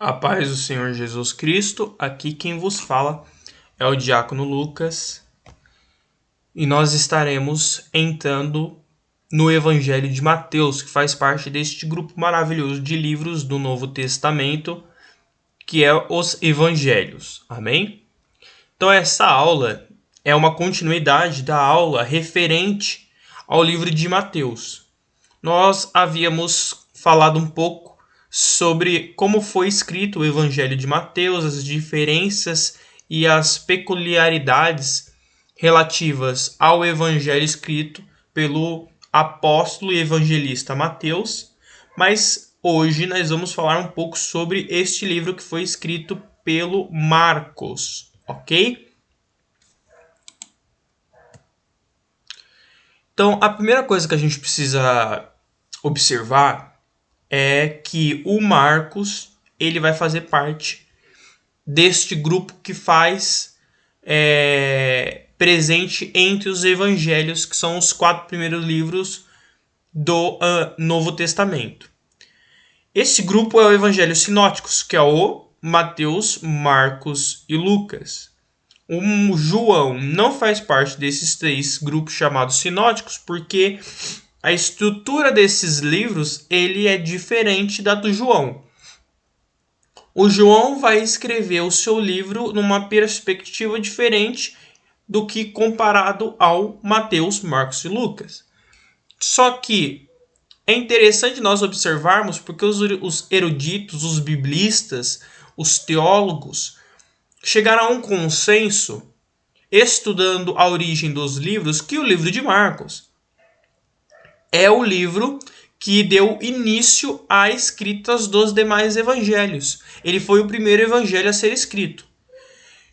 A paz do Senhor Jesus Cristo, aqui quem vos fala é o Diácono Lucas e nós estaremos entrando no Evangelho de Mateus, que faz parte deste grupo maravilhoso de livros do Novo Testamento, que é os Evangelhos. Amém? Então essa aula é uma continuidade da aula referente ao livro de Mateus. Nós havíamos falado um pouco sobre como foi escrito o Evangelho de Mateus, as diferenças e as peculiaridades relativas ao Evangelho escrito pelo apóstolo e evangelista Mateus, mas hoje nós vamos falar um pouco sobre este livro que foi escrito pelo Marcos, ok? Então, a primeira coisa que a gente precisa observar é que o Marcos ele vai fazer parte deste grupo que faz presente entre os evangelhos, que são os 4 primeiros livros do Novo Testamento. Esse grupo é o Evangelho Sinóticos, que é o Mateus, Marcos e Lucas. O João não faz parte desses 3 grupos chamados sinóticos, porque a estrutura desses livros ele é diferente da do João. O João vai escrever o seu livro numa perspectiva diferente do que comparado ao Mateus, Marcos e Lucas. Só que é interessante nós observarmos porque os eruditos, os biblistas, os teólogos chegaram a um consenso, estudando a origem dos livros, que o livro de Marcos é o livro que deu início à escritas dos demais evangelhos. Ele foi o primeiro evangelho a ser escrito,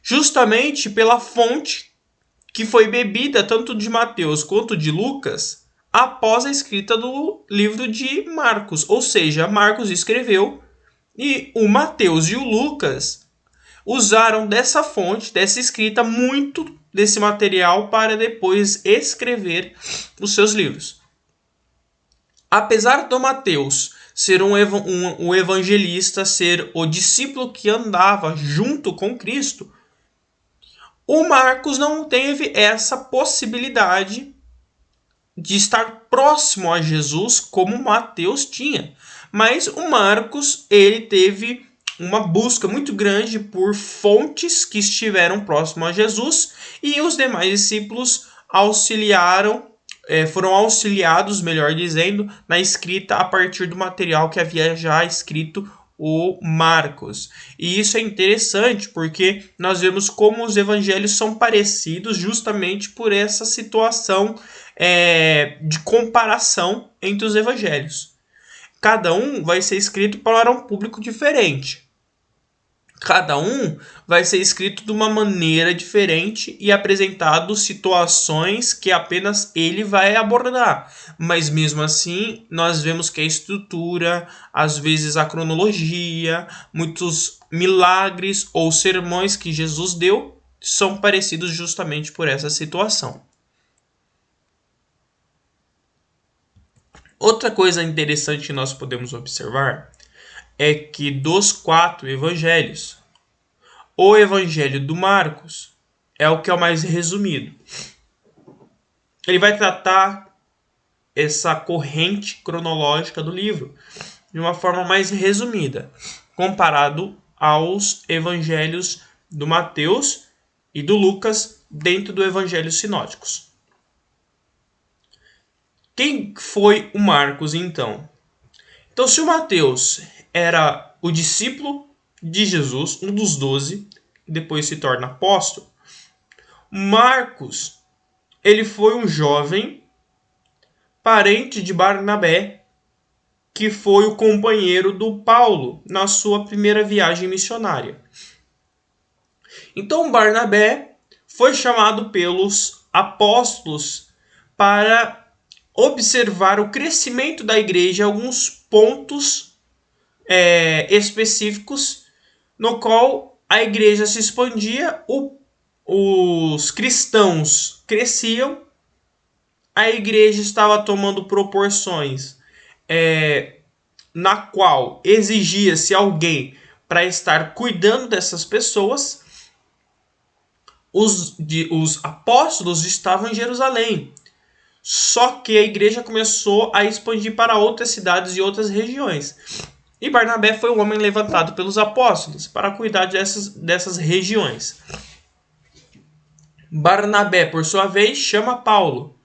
justamente pela fonte que foi bebida tanto de Mateus quanto de Lucas após a escrita do livro de Marcos. Ou seja, Marcos escreveu e o Mateus e o Lucas usaram dessa fonte, dessa escrita, muito desse material para depois escrever os seus livros. Apesar do Mateus ser um evangelista, ser o discípulo que andava junto com Cristo, o Marcos não teve essa possibilidade de estar próximo a Jesus como Mateus tinha. Mas o Marcos ele teve uma busca muito grande por fontes que estiveram próximo a Jesus e os demais discípulos foram auxiliados, melhor dizendo, na escrita a partir do material que havia já escrito o Marcos. E isso é interessante porque nós vemos como os evangelhos são parecidos justamente por essa situação de comparação entre os evangelhos. Cada um vai ser escrito para um público diferente. Cada um vai ser escrito de uma maneira diferente e apresentado situações que apenas ele vai abordar. Mas mesmo assim, nós vemos que a estrutura, às vezes a cronologia, muitos milagres ou sermões que Jesus deu são parecidos justamente por essa situação. Outra coisa interessante que nós podemos observar é que dos 4 evangelhos, o evangelho do Marcos é o que é o mais resumido. Ele vai tratar essa corrente cronológica do livro de uma forma mais resumida, comparado aos evangelhos do Mateus e do Lucas dentro do evangelho sinóticos. Quem foi o Marcos, então? Então, se o Mateus era o discípulo de Jesus, um dos 12, e depois se torna apóstolo, Marcos, ele foi um jovem parente de Barnabé, que foi o companheiro do Paulo na sua primeira viagem missionária. Então, Barnabé foi chamado pelos apóstolos para observar o crescimento da igreja, alguns pontos específicos no qual a igreja se expandia, os cristãos cresciam, a igreja estava tomando proporções na qual exigia-se alguém para estar cuidando dessas pessoas, os apóstolos estavam em Jerusalém. Só que a igreja começou a expandir para outras cidades e outras regiões. E Barnabé foi o homem levantado pelos apóstolos para cuidar dessas regiões. Barnabé, por sua vez, chama Paulo.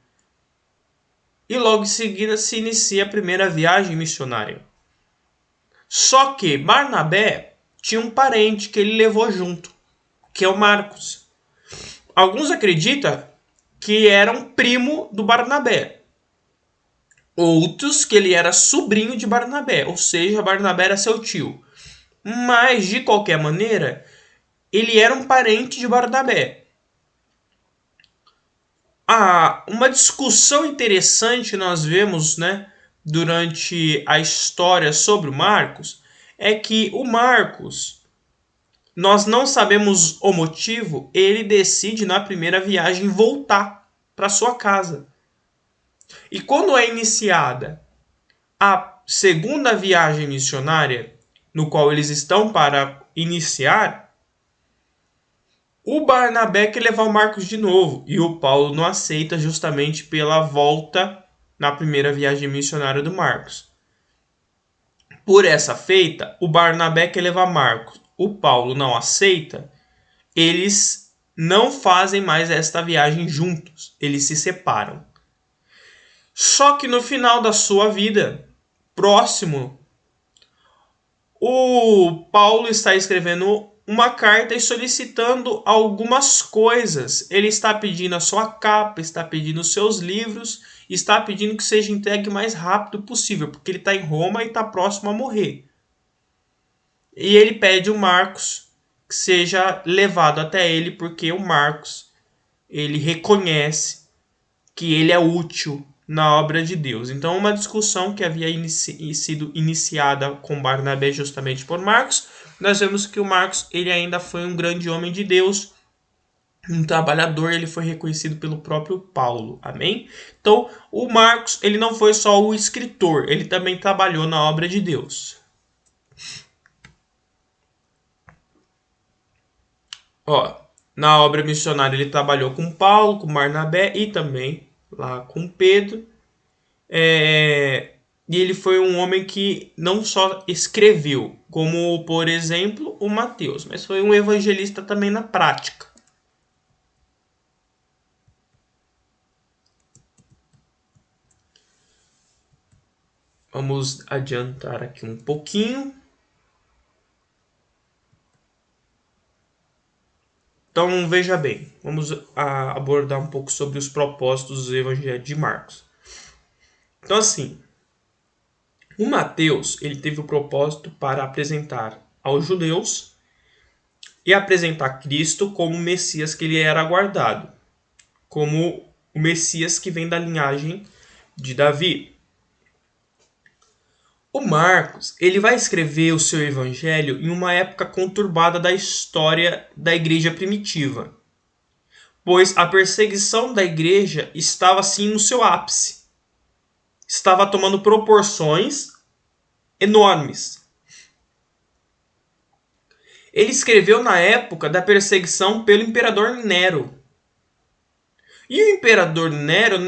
E logo em seguida se inicia a primeira viagem missionária. Só que Barnabé tinha um parente que ele levou junto, que é o Marcos. Alguns acreditam que era um primo do Barnabé. Outros que ele era sobrinho de Barnabé, ou seja, Barnabé era seu tio. Mas, de qualquer maneira, ele era um parente de Barnabé. Uma discussão interessante nós vemos, durante a história sobre o Marcos, é que o Marcos, nós não sabemos o motivo, ele decide na primeira viagem voltar para sua casa. E quando é iniciada a segunda viagem missionária, no qual eles estão para iniciar, o Barnabé quer levar o Marcos de novo, e o Paulo não aceita justamente pela volta na primeira viagem missionária do Marcos. Por essa feita, o Barnabé quer levar Marcos, o Paulo não aceita, eles não fazem mais esta viagem juntos, eles se separam. Só que no final da sua vida, próximo, o Paulo está escrevendo uma carta e solicitando algumas coisas. Ele está pedindo a sua capa, está pedindo os seus livros, está pedindo que seja entregue o mais rápido possível, porque ele está em Roma e está próximo a morrer. E ele pede o Marcos que seja levado até ele, porque o Marcos, ele reconhece que ele é útil na obra de Deus. Então, uma discussão que havia sido iniciada com Barnabé justamente por Marcos, nós vemos que o Marcos ele ainda foi um grande homem de Deus, um trabalhador, ele foi reconhecido pelo próprio Paulo, amém? Então, o Marcos ele não foi só o escritor, ele também trabalhou na obra de Deus. Na obra missionária ele trabalhou com Paulo, com Barnabé e também lá com Pedro. E ele foi um homem que não só escreveu, como, por exemplo, o Mateus, mas foi um evangelista também na prática. Vamos adiantar aqui um pouquinho. Então, veja bem, vamos abordar um pouco sobre os propósitos do Evangelho de Marcos. Então, assim, o Mateus ele teve o propósito para apresentar aos judeus e apresentar Cristo como o Messias que ele era aguardado, como o Messias que vem da linhagem de Davi. O Marcos ele vai escrever o seu evangelho em uma época conturbada da história da igreja primitiva, pois a perseguição da igreja estava assim no seu ápice. Estava tomando proporções enormes. Ele escreveu na época da perseguição pelo imperador Nero. E o imperador Nero,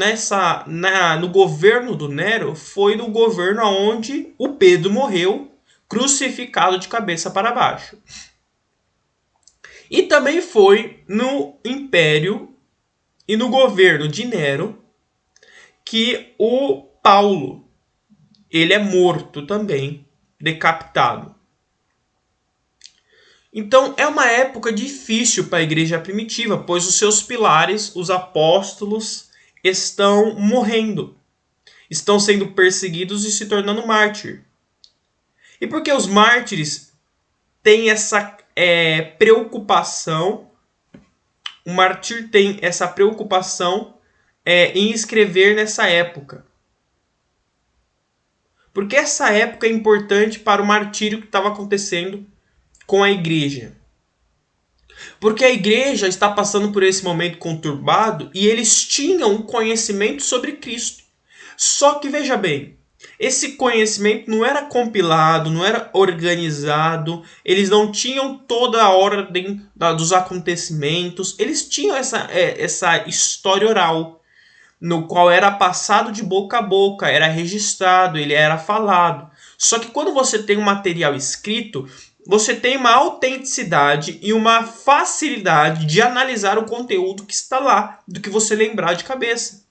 no governo do Nero, foi no governo onde o Pedro morreu, crucificado de cabeça para baixo. E também foi no império e no governo de Nero que o Paulo, ele é morto também, decapitado. Então é uma época difícil para a igreja primitiva, pois os seus pilares, os apóstolos, estão morrendo. Estão sendo perseguidos e se tornando mártir. E por que os mártires têm essa preocupação? O mártir tem essa preocupação em escrever nessa época. Porque essa época é importante para o martírio que estava acontecendo com a igreja. Porque a igreja está passando por esse momento conturbado e eles tinham um conhecimento sobre Cristo. Só que veja bem, Esse conhecimento não era compilado, não era organizado, eles não tinham toda a ordem dos acontecimentos, eles tinham essa história oral, no qual era passado de boca a boca, era registrado, ele era falado. Só que quando você tem um material escrito, você tem uma autenticidade e uma facilidade de analisar o conteúdo que está lá, do que você lembrar de cabeça.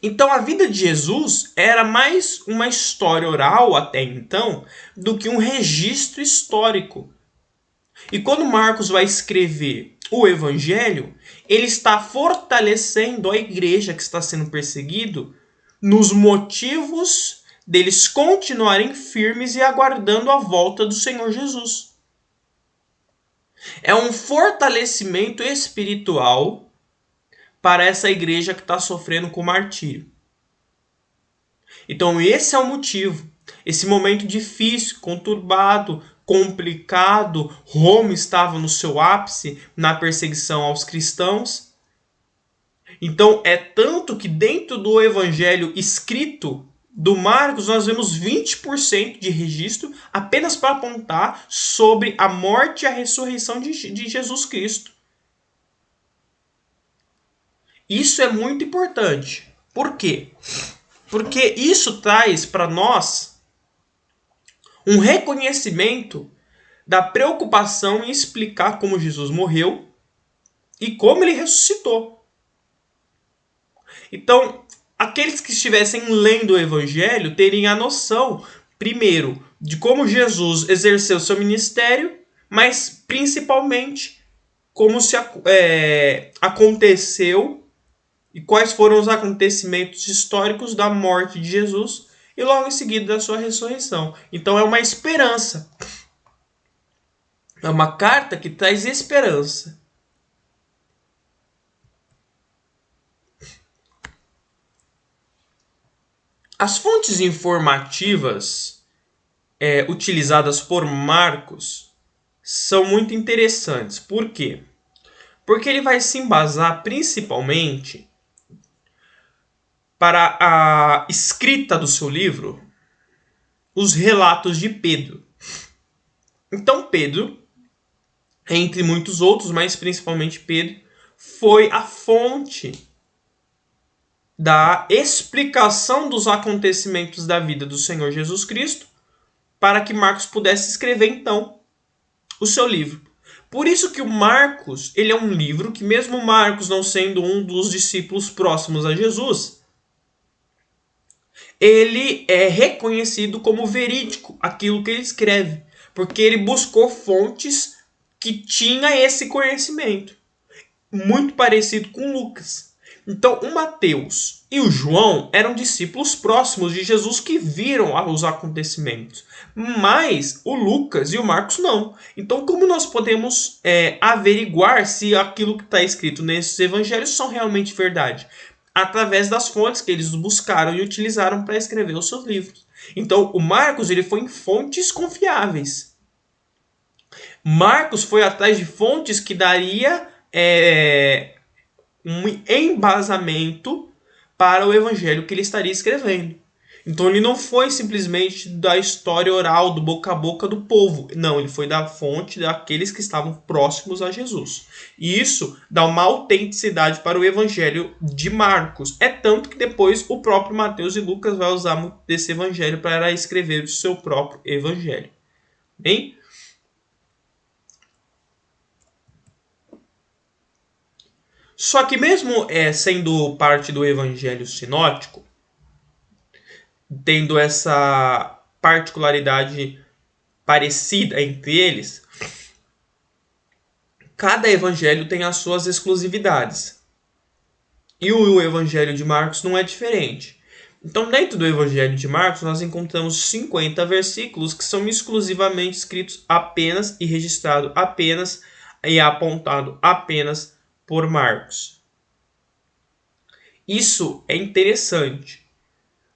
Então a vida de Jesus era mais uma história oral até então do que um registro histórico. E quando Marcos vai escrever o Evangelho, ele está fortalecendo a igreja que está sendo perseguido nos motivos deles continuarem firmes e aguardando a volta do Senhor Jesus. É um fortalecimento espiritual para essa igreja que está sofrendo com o martírio. Então esse é o motivo. Esse momento difícil, conturbado, complicado, Roma estava no seu ápice na perseguição aos cristãos. Então é tanto que dentro do evangelho escrito do Marcos nós vemos 20% de registro apenas para apontar sobre a morte e a ressurreição de Jesus Cristo. Isso é muito importante. Por quê? Porque isso traz para nós um reconhecimento da preocupação em explicar como Jesus morreu e como ele ressuscitou. Então, aqueles que estivessem lendo o Evangelho teriam a noção, primeiro, de como Jesus exerceu seu ministério, mas principalmente como aconteceu e quais foram os acontecimentos históricos da morte de Jesus e logo em seguida da sua ressurreição. Então é uma esperança. É uma carta que traz esperança. As fontes informativas utilizadas por Marcos são muito interessantes. Por quê? Porque ele vai se embasar principalmente para a escrita do seu livro, os relatos de Pedro. Então Pedro, entre muitos outros, mas principalmente Pedro, foi a fonte da explicação dos acontecimentos da vida do Senhor Jesus Cristo para que Marcos pudesse escrever então o seu livro. Por isso que o Marcos, ele é um livro que mesmo Marcos não sendo um dos discípulos próximos a Jesus, ele é reconhecido como verídico, aquilo que ele escreve, porque ele buscou fontes que tinha esse conhecimento, muito parecido com Lucas. Então, o Mateus e o João eram discípulos próximos de Jesus que viram os acontecimentos, mas o Lucas e o Marcos não. Então, como nós podemos averiguar se aquilo que está escrito nesses evangelhos são realmente verdade? Através das fontes que eles buscaram e utilizaram para escrever os seus livros. Então, o Marcos ele foi em fontes confiáveis. Marcos foi atrás de fontes que daria um embasamento para o evangelho que ele estaria escrevendo. Então ele não foi simplesmente da história oral, do boca a boca do povo. Não, ele foi da fonte daqueles que estavam próximos a Jesus. E isso dá uma autenticidade para o evangelho de Marcos. É tanto que depois o próprio Mateus e Lucas vai usar muito desse evangelho para escrever o seu próprio evangelho. Bem? Só que mesmo sendo parte do evangelho sinótico, tendo essa particularidade parecida entre eles, cada evangelho tem as suas exclusividades. E o evangelho de Marcos não é diferente. Então, dentro do evangelho de Marcos, nós encontramos 50 versículos que são exclusivamente escritos apenas e registrados apenas e apontado apenas por Marcos. Isso é interessante,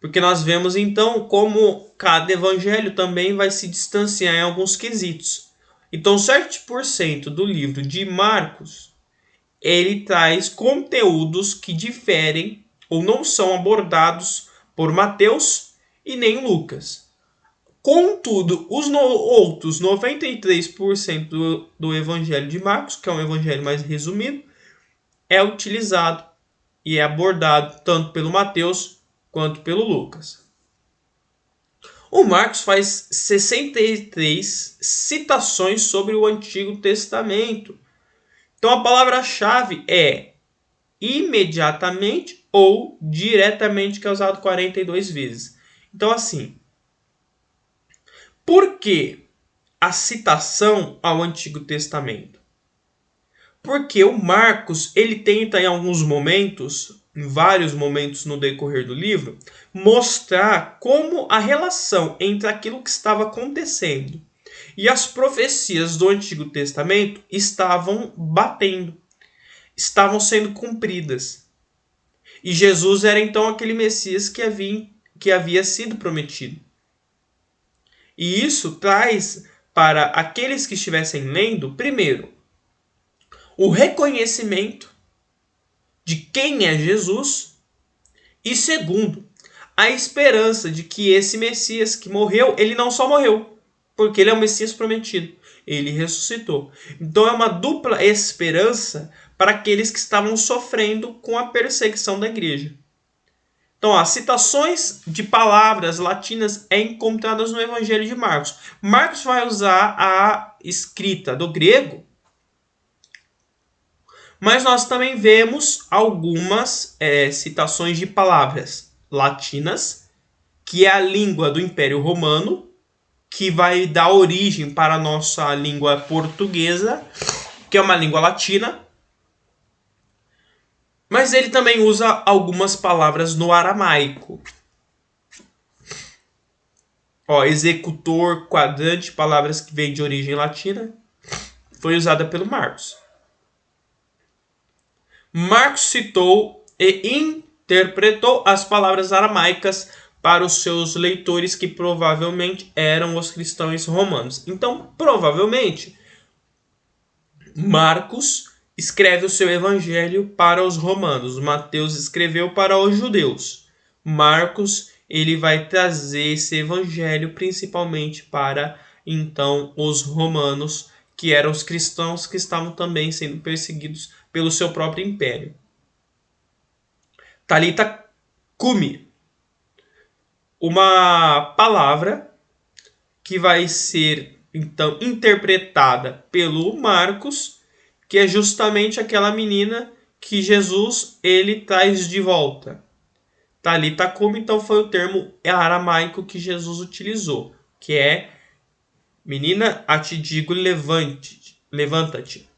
porque nós vemos então como cada evangelho também vai se distanciar em alguns quesitos. Então 7% do livro de Marcos, ele traz conteúdos que diferem ou não são abordados por Mateus e nem Lucas. Contudo, os outros 93% do Evangelho de Marcos, que é um evangelho mais resumido, é utilizado e é abordado tanto pelo Mateus quanto pelo Lucas. O Marcos faz 63 citações sobre o Antigo Testamento. Então a palavra-chave é imediatamente ou diretamente, que é usado 42 vezes. Então assim, por que a citação ao Antigo Testamento? Porque o Marcos, ele tenta em alguns momentos, em vários momentos no decorrer do livro, mostrar como a relação entre aquilo que estava acontecendo e as profecias do Antigo Testamento estavam batendo, estavam sendo cumpridas. E Jesus era então aquele Messias que havia sido prometido. E isso traz para aqueles que estivessem lendo, primeiro, o reconhecimento de quem é Jesus e, segundo, a esperança de que esse Messias que morreu, ele não só morreu, porque ele é o Messias prometido, ele ressuscitou. Então é uma dupla esperança para aqueles que estavam sofrendo com a perseguição da igreja. Então, as citações de palavras latinas é encontradas no Evangelho de Marcos. Marcos vai usar a escrita do grego, mas nós também vemos algumas citações de palavras latinas, que é a língua do Império Romano, que vai dar origem para a nossa língua portuguesa, que é uma língua latina. Mas ele também usa algumas palavras no aramaico. Executor, quadrante, palavras que vêm de origem latina, foi usada pelo Marcos. Marcos citou e interpretou as palavras aramaicas para os seus leitores, que provavelmente eram os cristãos romanos. Então, provavelmente, Marcos escreve o seu evangelho para os romanos. Mateus escreveu para os judeus. Marcos, ele vai trazer esse evangelho principalmente para, então, os romanos, que eram os cristãos que estavam também sendo perseguidos pelo seu próprio império. Talita cumi, uma palavra que vai ser, então, interpretada pelo Marcos, que é justamente aquela menina que Jesus ele traz de volta. Talita cumi, então, foi o termo aramaico que Jesus utilizou, que é: menina, a te digo, levanta-te.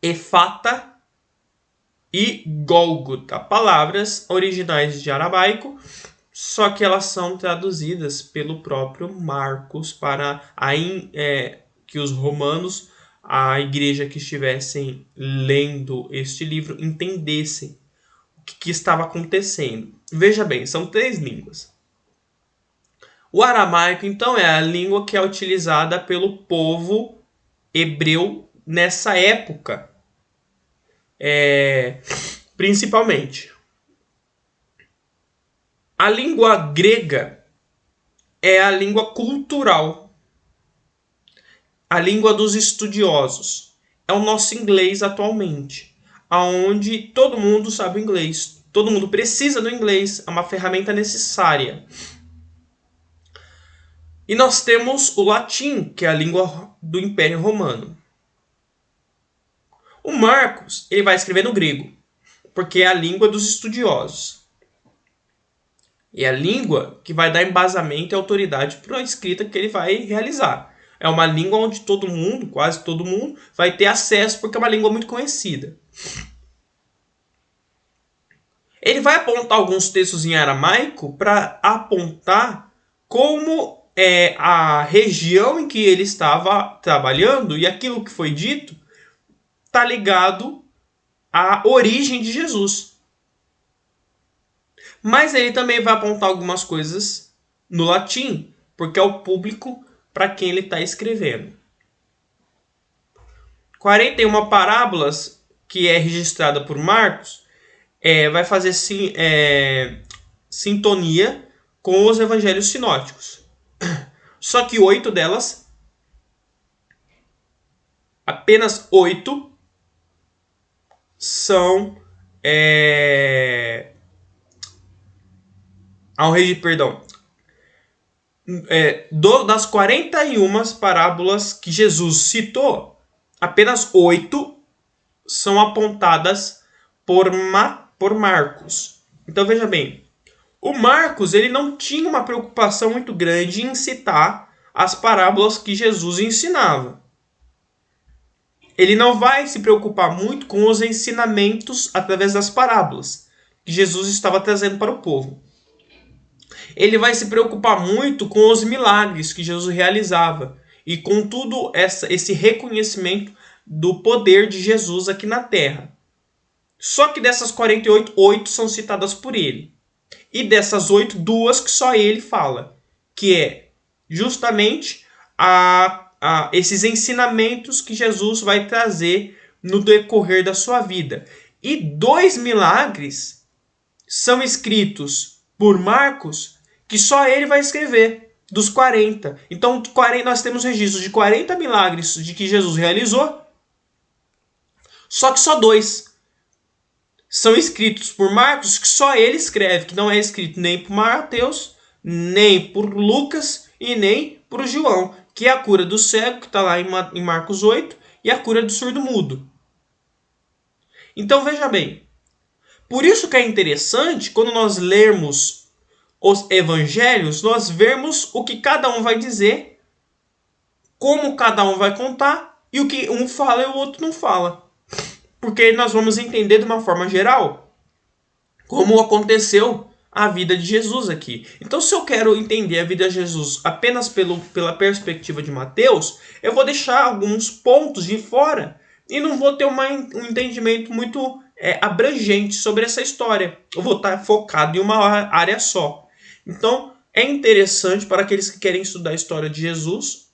Efata e Gólgota, palavras originais de aramaico, só que elas são traduzidas pelo próprio Marcos para que os romanos, a igreja que estivessem lendo este livro, entendessem o que estava acontecendo. Veja bem, são 3 línguas. O aramaico, então, é a língua que é utilizada pelo povo hebreu nessa época, principalmente. A língua grega é a língua cultural, a língua dos estudiosos. É o nosso inglês atualmente, onde todo mundo sabe o inglês, todo mundo precisa do inglês, é uma ferramenta necessária. E nós temos o latim, que é a língua do Império Romano. O Marcos, ele vai escrever no grego, porque é a língua dos estudiosos. E é a língua que vai dar embasamento e autoridade para a escrita que ele vai realizar. É uma língua onde todo mundo, quase todo mundo, vai ter acesso, porque é uma língua muito conhecida. Ele vai apontar alguns textos em aramaico para apontar como a região em que ele estava trabalhando e aquilo que foi dito está ligado à origem de Jesus. Mas ele também vai apontar algumas coisas no latim, porque é o público para quem ele está escrevendo. 41 parábolas que é registrada por Marcos vai fazer sintonia com os evangelhos sinóticos. Só que 8 delas, apenas 8, são das 41 parábolas que Jesus citou, apenas 8 são apontadas por Marcos. Então veja bem, o Marcos ele não tinha uma preocupação muito grande em citar as parábolas que Jesus ensinava. Ele não vai se preocupar muito com os ensinamentos através das parábolas que Jesus estava trazendo para o povo. Ele vai se preocupar muito com os milagres que Jesus realizava e com tudo esse reconhecimento do poder de Jesus aqui na Terra. Só que dessas 48, 8 são citadas por ele. E dessas 8, 2 que só ele fala, que é justamente esses ensinamentos que Jesus vai trazer no decorrer da sua vida. E 2 milagres são escritos por Marcos, que só ele vai escrever, dos 40. Então, nós temos registros de 40 milagres de que Jesus realizou, só que só 2 são escritos por Marcos, que só ele escreve, que não é escrito nem por Mateus, nem por Lucas e nem por João, que é a cura do cego, que está lá em Marcos 8, e a cura do surdo-mudo. Então veja bem, por isso que é interessante, quando nós lermos os evangelhos, nós vermos o que cada um vai dizer, como cada um vai contar, e o que um fala e o outro não fala. Porque nós vamos entender de uma forma geral como aconteceu a vida de Jesus aqui. Então, se eu quero entender a vida de Jesus apenas pela perspectiva de Mateus, eu vou deixar alguns pontos de fora e não vou ter um entendimento muito abrangente sobre essa história. Eu vou estar focado em uma área só. Então, é interessante para aqueles que querem estudar a história de Jesus,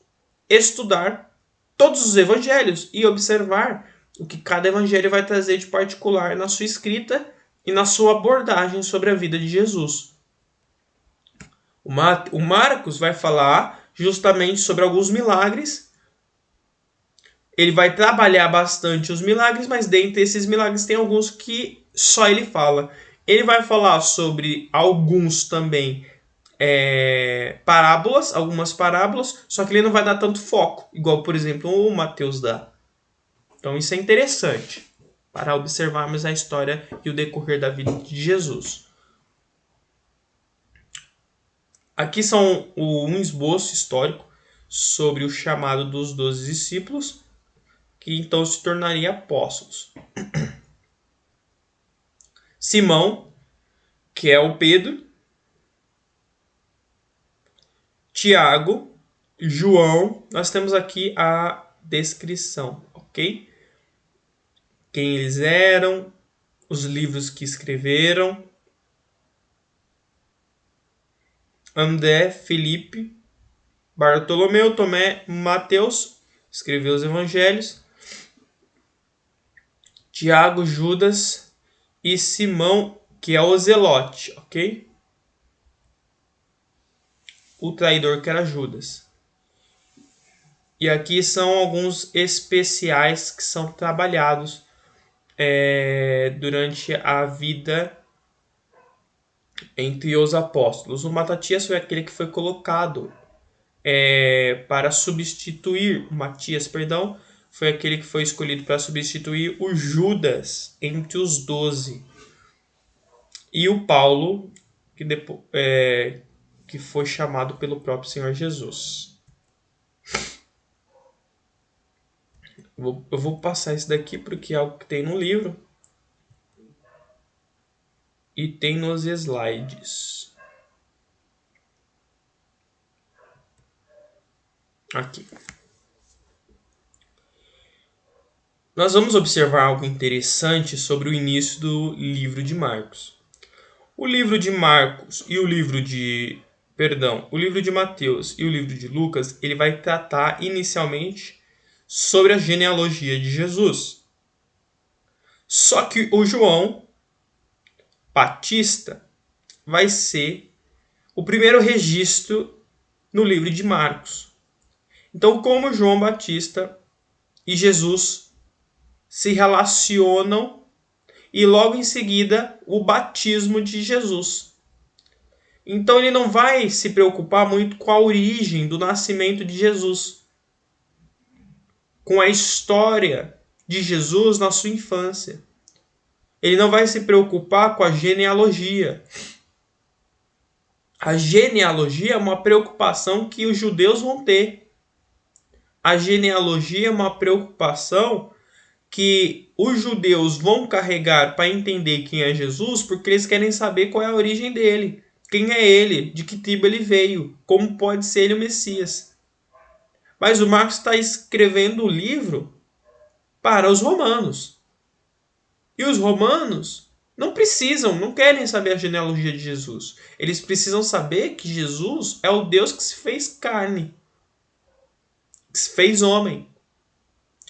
estudar todos os evangelhos e observar o que cada evangelho vai trazer de particular na sua escrita e na sua abordagem sobre a vida de Jesus. O Marcos vai falar justamente sobre alguns milagres. Ele vai trabalhar bastante os milagres, mas dentre esses milagres tem alguns que só ele fala. Ele vai falar sobre alguns também parábolas, algumas parábolas, só que ele não vai dar tanto foco, igual, por exemplo, o Mateus dá. Então isso é interessante para observarmos a história e o decorrer da vida de Jesus. Aqui são um esboço histórico sobre o chamado dos 12 discípulos, que então se tornariam apóstolos. Simão, que é o Pedro, Tiago, João, nós temos aqui a descrição, ok? Quem eles eram, os livros que escreveram. André, Felipe, Bartolomeu, Tomé, Mateus, escreveu os evangelhos. Tiago, Judas e Simão, que é o Zelote, ok? O traidor que era Judas. E aqui são alguns especiais que são trabalhados durante a vida entre os apóstolos. O Matatias foi aquele que foi colocado para substituir, foi aquele que foi escolhido para substituir o Judas entre os 12. E o Paulo, que foi chamado pelo próprio Senhor Jesus. Eu vou passar isso daqui porque é algo que tem no livro e tem nos slides. Aqui. Nós vamos observar algo interessante sobre o início do livro de Marcos. O livro de Marcos e o livro de Mateus e o livro de Lucas, ele vai tratar inicialmente sobre a genealogia de Jesus. Só que o João, Batista vai ser o primeiro registro no livro de Marcos. Então, como João Batista e Jesus se relacionam e logo em seguida o batismo de Jesus. Então ele não vai se preocupar muito com a origem do nascimento de Jesus, com a história de Jesus na sua infância. Ele não vai se preocupar com a genealogia. A genealogia é uma preocupação que os judeus vão ter. A genealogia é uma preocupação que os judeus vão carregar para entender quem é Jesus, porque eles querem saber qual é a origem dele. Quem é ele? De que tribo ele veio? Como pode ser ele o Messias? Mas o Marcos está escrevendo o livro para os romanos. E os romanos não precisam, não querem saber a genealogia de Jesus. Eles precisam saber que Jesus é o Deus que se fez carne, que se fez homem,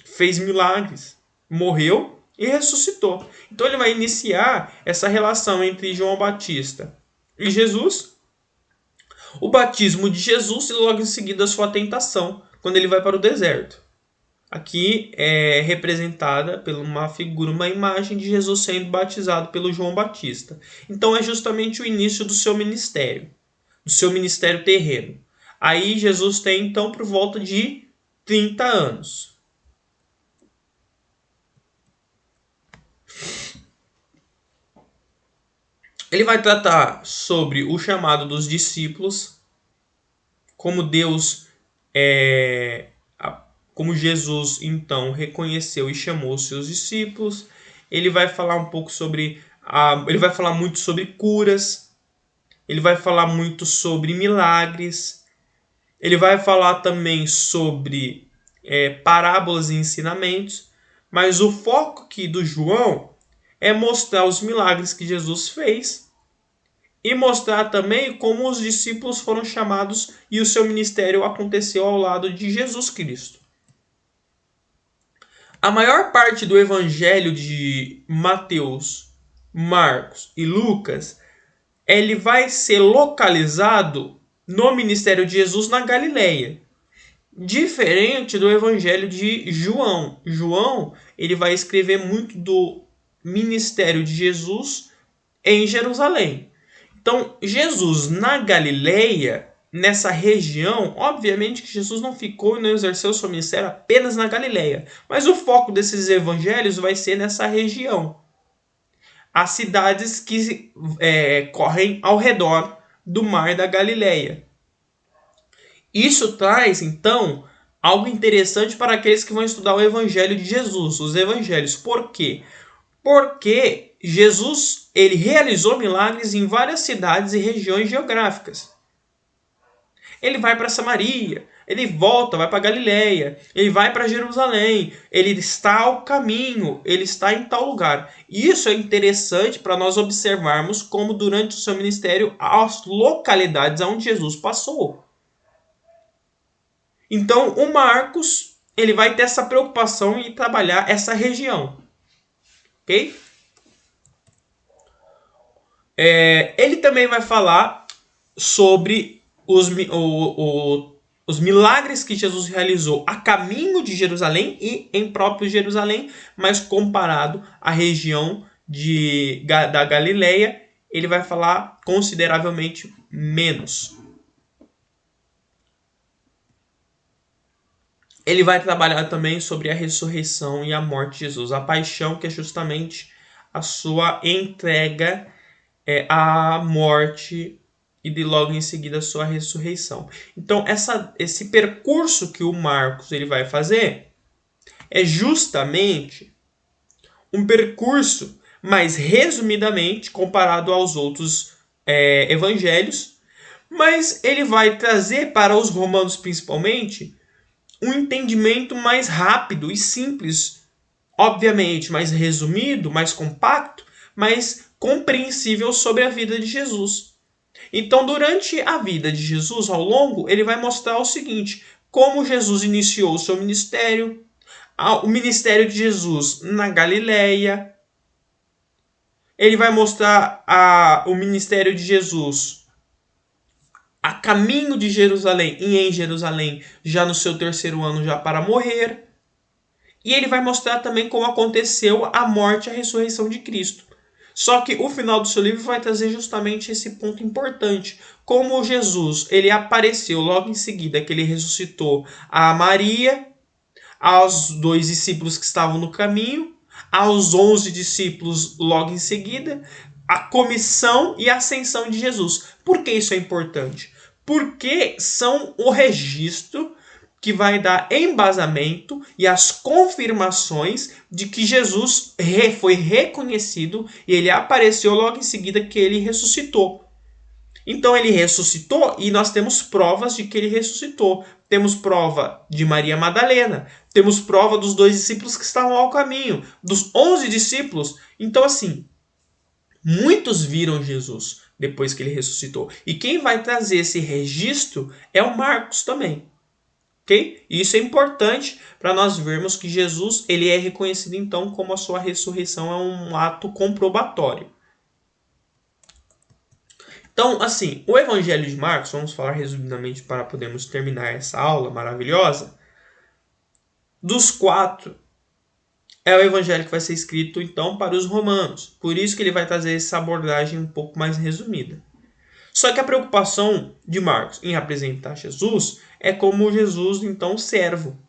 fez milagres, morreu e ressuscitou. Então ele vai iniciar essa relação entre João Batista e Jesus, o batismo de Jesus e logo em seguida a sua tentação, quando ele vai para o deserto. Aqui é representada por uma figura, uma imagem de Jesus sendo batizado pelo João Batista. Então é justamente o início do seu ministério terreno. Aí Jesus tem então por volta de 30 anos. Ele vai tratar sobre o chamado dos discípulos, como como Jesus então reconheceu e chamou os seus discípulos. Ele vai falar um pouco ele vai falar muito sobre curas. Ele vai falar muito sobre milagres. Ele vai falar também sobre parábolas e ensinamentos. Mas o foco aqui do João é mostrar os milagres que Jesus fez e mostrar também como os discípulos foram chamados e o seu ministério aconteceu ao lado de Jesus Cristo. A maior parte do evangelho de Mateus, Marcos e Lucas, ele vai ser localizado no ministério de Jesus na Galileia. Diferente do evangelho de João. João, ele vai escrever muito do ministério de Jesus em Jerusalém. Então, Jesus na Galileia, nessa região, obviamente que Jesus não ficou e não exerceu seu ministério apenas na Galileia, mas o foco desses evangelhos vai ser nessa região. As cidades que correm ao redor do mar da Galileia. Isso traz, então, algo interessante para aqueles que vão estudar o evangelho de Jesus, os evangelhos. Por quê? Porque Jesus ele realizou milagres em várias cidades e regiões geográficas. Ele vai para Samaria, ele volta, vai para Galileia, ele vai para Jerusalém, ele está ao caminho, ele está em tal lugar. Isso é interessante para nós observarmos como durante o seu ministério as localidades onde Jesus passou. Então o Marcos ele vai ter essa preocupação em trabalhar essa região. Ok? Ele também vai falar sobre os milagres que Jesus realizou a caminho de Jerusalém e em próprio Jerusalém, mas comparado à região da Galileia, ele vai falar consideravelmente menos. Ele vai trabalhar também sobre a ressurreição e a morte de Jesus, a paixão, que é justamente a sua entrega à morte e de logo em seguida a sua ressurreição. Então, esse percurso que o Marcos ele vai fazer é justamente um percurso mais resumidamente comparado aos outros evangelhos, mas ele vai trazer para os romanos principalmente um entendimento mais rápido e simples, obviamente mais resumido, mais compacto, mas compreensível sobre a vida de Jesus. Então, durante a vida de Jesus, ao longo, ele vai mostrar o seguinte: como Jesus iniciou o seu ministério, o ministério de Jesus na Galileia, ele vai mostrar o ministério de Jesus a caminho de Jerusalém e em Jerusalém, já no seu terceiro ano, já para morrer. E ele vai mostrar também como aconteceu a morte e a ressurreição de Cristo. Só que o final do seu livro vai trazer justamente esse ponto importante. Como Jesus ele apareceu logo em seguida que ele ressuscitou a Maria, aos 2 discípulos que estavam no caminho, aos 11 discípulos logo em seguida, a comissão e a ascensão de Jesus. Por que isso é importante? Porque são o registro que vai dar embasamento e as confirmações de que Jesus foi reconhecido e ele apareceu logo em seguida que ele ressuscitou. Então ele ressuscitou e nós temos provas de que ele ressuscitou. Temos prova de Maria Madalena, temos prova dos 2 discípulos que estavam ao caminho, dos 11 discípulos. Então assim, muitos viram Jesus depois que ele ressuscitou. E quem vai trazer esse registro é o Marcos também. Okay? E isso é importante para nós vermos que Jesus ele é reconhecido então como a sua ressurreição é um ato comprobatório. Então, assim, o Evangelho de Marcos, vamos falar resumidamente para podermos terminar essa aula maravilhosa. Dos 4, é o Evangelho que vai ser escrito então para os romanos. Por isso que ele vai trazer essa abordagem um pouco mais resumida. Só que a preocupação de Marcos em apresentar Jesus é como Jesus, então, servo.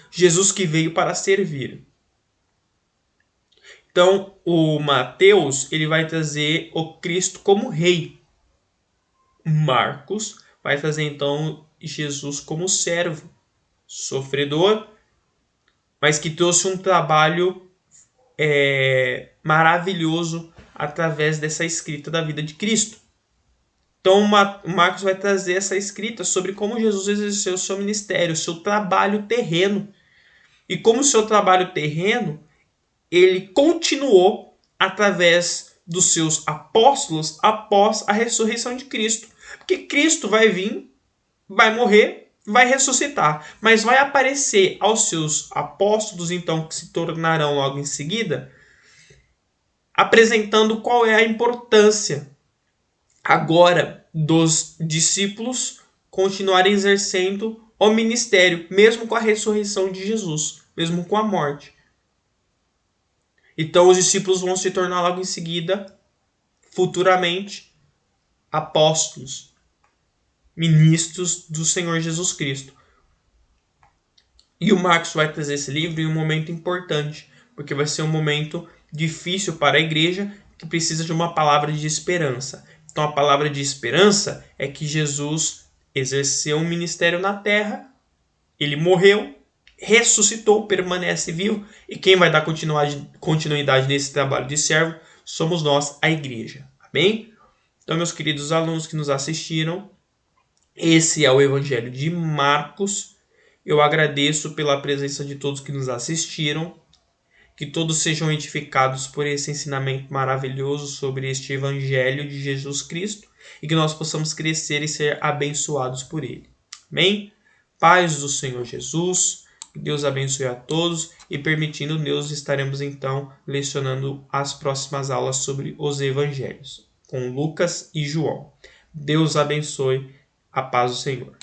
Jesus que veio para servir. Então, o Mateus ele vai trazer o Cristo como rei. Marcos vai trazer, então, Jesus como servo, sofredor, mas que trouxe um trabalho maravilhoso através dessa escrita da vida de Cristo. Então, Marcos vai trazer essa escrita sobre como Jesus exerceu o seu ministério, o seu trabalho terreno. E como o seu trabalho terreno, ele continuou através dos seus apóstolos após a ressurreição de Cristo. Porque Cristo vai vir, vai morrer, vai ressuscitar, mas vai aparecer aos seus apóstolos, então, que se tornarão logo em seguida, apresentando qual é a importância agora dos discípulos continuarem exercendo o ministério, mesmo com a ressurreição de Jesus, mesmo com a morte. Então os discípulos vão se tornar logo em seguida, futuramente, apóstolos, ministros do Senhor Jesus Cristo. E o Marcos vai trazer esse livro em um momento importante, porque vai ser um momento difícil para a igreja que precisa de uma palavra de esperança. Então a palavra de esperança é que Jesus exerceu um ministério na terra, ele morreu, ressuscitou, permanece vivo, e quem vai dar continuidade nesse trabalho de servo somos nós, a igreja. Amém? Então, meus queridos alunos que nos assistiram, esse é o Evangelho de Marcos. Eu agradeço pela presença de todos que nos assistiram, que todos sejam edificados por esse ensinamento maravilhoso sobre este Evangelho de Jesus Cristo e que nós possamos crescer e ser abençoados por ele. Amém? Paz do Senhor Jesus, que Deus abençoe a todos e permitindo Deus estaremos então lecionando as próximas aulas sobre os Evangelhos, com Lucas e João. Deus abençoe, a paz do Senhor.